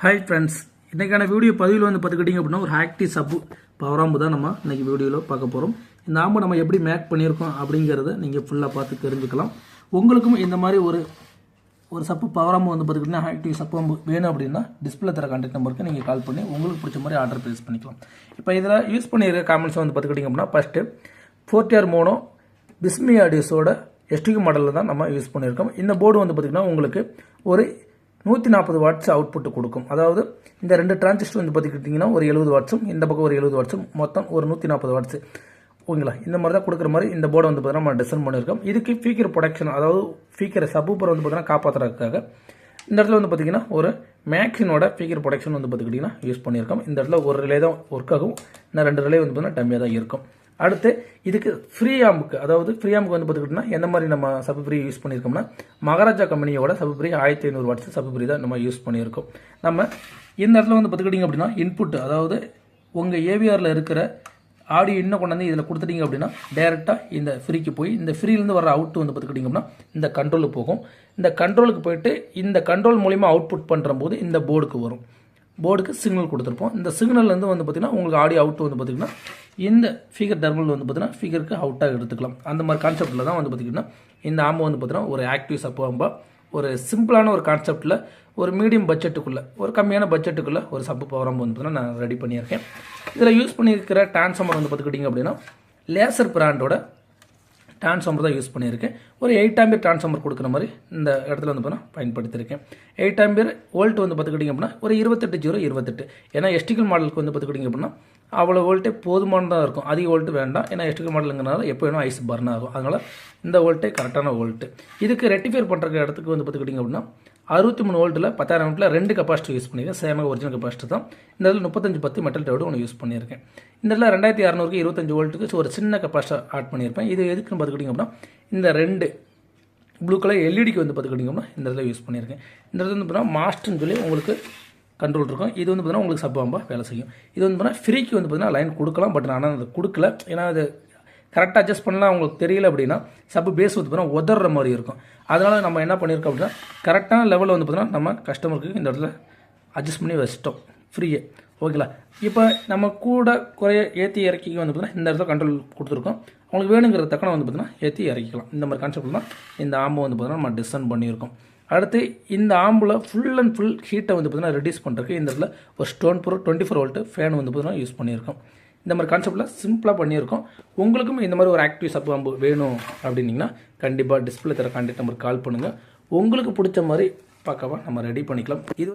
Hi friends, இன்றைக்கான video பதிவில் வந்து பார்த்துக்கிட்டிங்க அப்படின்னா ஒரு ஆக்டிவ் சப்பு பவர் ஆம்பு தான் நம்ம இன்றைக்கி வீடியோவில் பார்க்க போகிறோம். இந்த ஆம்பு நம்ம எப்படி மேக் பண்ணியிருக்கோம் அப்படிங்கிறத நீங்கள் ஃபுல்லாக பார்த்து தெரிஞ்சுக்கலாம். உங்களுக்கும் இந்த மாதிரி ஒரு சப்பு பவர் ஆம்பு வந்து பார்த்துக்கிட்டிங்கன்னா ஆக்டிவ் சப்பு ஆம்பு வேணும் அப்படின்னா டிஸ்பிளே தர கான்டாக்ட் நம்பருக்கு நீங்கள் கால் பண்ணி உங்களுக்கு பிடிச்ச மாதிரி ஆர்டர் ப்ளேஸ் பண்ணிக்கலாம். இப்போ இதில் யூஸ் பண்ணியிருக்க காமெண்ட்ஸ் வந்து பார்த்துக்கிட்டிங்க அப்படின்னா ஃபஸ்ட்டு 4TR மோனோ பிஸ்மி ஆடியோஸோட எஸ்டிக்கு மாடலில் தான் நம்ம யூஸ் பண்ணியிருக்கோம். இந்த போர்டு வந்து பார்த்திங்கன்னா உங்களுக்கு ஒரு 140 வாட்ஸ் அவுட்புட் கொடுக்கும். அதாவது இந்த ரெண்டு டிரான்சிஸ்டர் வந்து பார்த்துக்கிட்டிங்கன்னா ஒரு 70 வாட்ஸும் இந்த பக்கம் ஒரு 70 வாட்ஸும் மொத்தம் ஒரு 140 வாட்ஸ் ஓகேங்களா. இந்த மாதிரி தான் கொடுக்குற மாதிரி இந்த போர்டை வந்து பார்த்தீங்கன்னா நம்ம டிசைன் பண்ணியிருக்கோம். இதுக்கு ஸ்பீக்கர் ப்ரொடக்ஷன், அதாவது ஸ்பீக்கரை சப்பூப்பரை வந்து பார்த்தீங்கன்னா காப்பாற்றுறதுக்காக இந்த இடத்துல வந்து பார்த்திங்கன்னா ஒரு மேக்ஸினோட ஸ்பீக்கர் ப்ரொடக்ஷன் வந்து பார்த்துக்கிட்டிங்கன்னா யூஸ் பண்ணியிருக்கோம். இந்த இடத்துல ஒரு ரிலே தான் ஒர்க் ஆகும், இன்னும் 2 ரிலே வந்து பார்த்தீங்கன்னா டம்மியாக தான் இருக்கும். அடுத்து இதுக்கு ஃப்ரீ ஆம்புக்கு, அதாவது ஃப்ரீ ஆம்புக்கு வந்து பார்த்துக்கிட்டிங்கன்னா எந்த மாதிரி நம்ம சப்பு ஃப்ரீ யூஸ் பண்ணியிருக்கோம்னா மகாராஜா கம்பெனியோட சப்பு ஃப்ரீ 1500 வாட்ஸ் சப்பு ஃப்ரீ தான் நம்ம யூஸ் பண்ணியிருக்கோம். நம்ம இந்த இடத்துல வந்து பார்த்துக்கிட்டிங்க அப்படின்னா இன்புட், அதாவது உங்கள் ஏவிஆரில் இருக்கிற ஆடியோ இன்னும் கொண்டாந்து இதில் கொடுத்துட்டிங்க அப்படின்னா டேரெக்டாக இந்த ஃப்ரீக்கு போய் இந்த ஃப்ரீலேருந்து வர அவுட் வந்து பார்த்துக்கிட்டிங்க அப்படின்னா இந்த கண்ட்ரோலுக்கு போகும். இந்த கண்ட்ரோலுக்கு போயிட்டு இந்த கண்ட்ரோல் மூலிமா அவுட்புட் பண்ணுற போது இந்த போர்டுக்கு வரும். போர்டுக்கு சிக்னல் கொடுத்துருப்போம். இந்த சிக்னல்லேருந்து வந்து பார்த்திங்கன்னா உங்களுக்கு ஆடியோ அவுட் வந்து பார்த்திங்கன்னா இந்த ஃபிகர் டர்மல் வந்து பார்த்திங்கன்னா ஃபிகருக்கு அவுட்டாக எடுத்துக்கலாம். அந்த மாதிரி கான்செப்டில் தான் வந்து பார்த்திங்கன்னா இந்த ஆம்பு வந்து பார்த்திங்கன்னா ஒரு ஆக்டிவ் சப்பு ஆம்பா ஒரு சிம்பிளான ஒரு கான்செப்டில் ஒரு மீடியம் பட்ஜெட்டுக்குள்ளே ஒரு கம்மியான பட்ஜெட்டுக்குள்ளே ஒரு சப்பு பவர் ஆம்பு வந்து பார்த்திங்கன்னா நான் ரெடி பண்ணியிருக்கேன். இதில் யூஸ் பண்ணியிருக்கிற டிரான்ஸ்ஃபார்மர் வந்து பார்த்துக்கிட்டிங்க அப்படின்னா லேசர் பிராண்டோட டிரான்ஸ்ஃபார்மர் தான் யூஸ் பண்ணியிருக்கேன். ஒரு 8 ஆம்பியர் டிரான்ஸ்ஃபார்மர் கொடுக்குற மாதிரி இந்த இடத்துல வந்து பார்த்தீங்கன்னா பயன்படுத்தியிருக்கேன். 8 ஆம்பியர் வோல்ட் வந்து பார்த்துக்கிட்டிங்க அப்படின்னா ஒரு 28 ஏன்னா எஸ்டிக்கல் மாடலுக்கு வந்து பார்த்துக்கிட்டிங்க அப்படின்னா அவ்வளோ வோல்ட்டே போதுமானதாக இருக்கும். அதிக வோல்ட்டு வேண்டாம், ஏன்னா எஸ்டிக்கல் மாடலுங்கிறனால எப்போ வேணும் ஐஸ் பர்ன் ஆகும். அதனால் இந்த வோல்ட்டே கரெக்டான வோல்ட்டு. இதுக்கு ரெக்டிஃபைர் பண்ணுற இடத்துக்கு வந்து பார்த்துக்கிட்டிங்க அப்படின்னா 63 வோல்ட்டில் 10,000 வாட்டில் 2 கெப்பாசிட்டி யூஸ் பண்ணியிருக்கேன். சேமாக ஒரிஜினல் கெப்பாசிட்டி தான். இந்த இடத்துல 3510 மெட்டல் டயோடு ஒன்று யூஸ் பண்ணியிருக்கேன். இந்த இடத்துல 2600க்கு 25 வோல்ட்டுக்கு ஒரு சின்ன கெப்பாசிட்டி ஆட் பண்ணியிருப்பேன். இது எதுக்குன்னு பார்த்துக்கிட்டிங்க அப்படின்னா இந்த 2 ப்ளூ கலர் எல்இடிக்கு வந்து பார்த்துக்கிட்டிங்க அப்படின்னா இந்த இடத்துல யூஸ் பண்ணியிருக்கேன். இந்த இடத்துல வந்து பார்த்தீங்கன்னா மாஸ்டர்னு சொல்லி உங்களுக்கு கண்ட்ரோல் இருக்கும். இது வந்து பார்த்தீங்கன்னா உங்களுக்கு சப்பு ஆம்பா வேலை செய்யும். இது வந்து பார்த்தீங்கன்னா ஃப்ரீக்கு வந்து பார்த்தீங்கன்னா லைன் கொடுக்கலாம், பட் ஆனால் அது கொடுக்கல. ஏன்னா அது கரெக்டாக அட்ஜஸ்ட் பண்ணலாம் உங்களுக்கு தெரியல அப்படின்னா சப்பு பேஸ் வந்து பார்த்தீங்கன்னா உதற மாதிரி இருக்கும். அதனால் நம்ம என்ன பண்ணியிருக்கோம் அப்படின்னா கரெக்டான லெவலில் வந்து பார்த்தீங்கன்னா நம்ம கஸ்டமருக்கு இந்த இடத்துல அட்ஜஸ்ட் பண்ணி வச்சிட்டோம் ஃப்ரீயே ஓகேங்களா. இப்போ நம்ம கூட குறைய ஏற்றி இறக்கிக்க வந்து பார்த்தீங்கன்னா இந்த இடத்துல கண்ட்ரோல் கொடுத்துருக்கோம். உங்களுக்கு வேணுங்கிற தக்கன வந்து பார்த்தீங்கன்னா ஏற்றி இறக்கிக்கலாம். இந்த மாதிரி கான்செப்ட் தான் இந்த ஆம்பு வந்து பார்த்தீங்கன்னா நம்ம டிசைன் பண்ணியிருக்கோம். அடுத்து இந்த ஆம்பில் ஃபுல் அண்ட் ஃபுல் ஹீட்டை வந்து பார்த்தீங்கன்னா ரெடியூஸ் பண்ணுறதுக்கு இந்த இடத்துல ஒரு ஸ்டோன் ப்ரோ 24 வோல்ட்டு ஃபேன் வந்து பார்த்தீங்கன்னா யூஸ் பண்ணியிருக்கோம். இந்த மாதிரி கான்செப்டில் சிம்பிளாக பண்ணியிருக்கோம். உங்களுக்கும் இந்த மாதிரி ஒரு ஆக்டிவ் சப்பு ஆம்பு வேணும் அப்படின்னிங்கன்னா கண்டிப்பாக டிஸ்பிளே தர கான்டாக்ட் நம்பருக்கு கால் பண்ணுங்கள். உங்களுக்கு பிடிச்ச மாதிரி பார்க்கவா நம்ம ரெடி பண்ணிக்கலாம். இது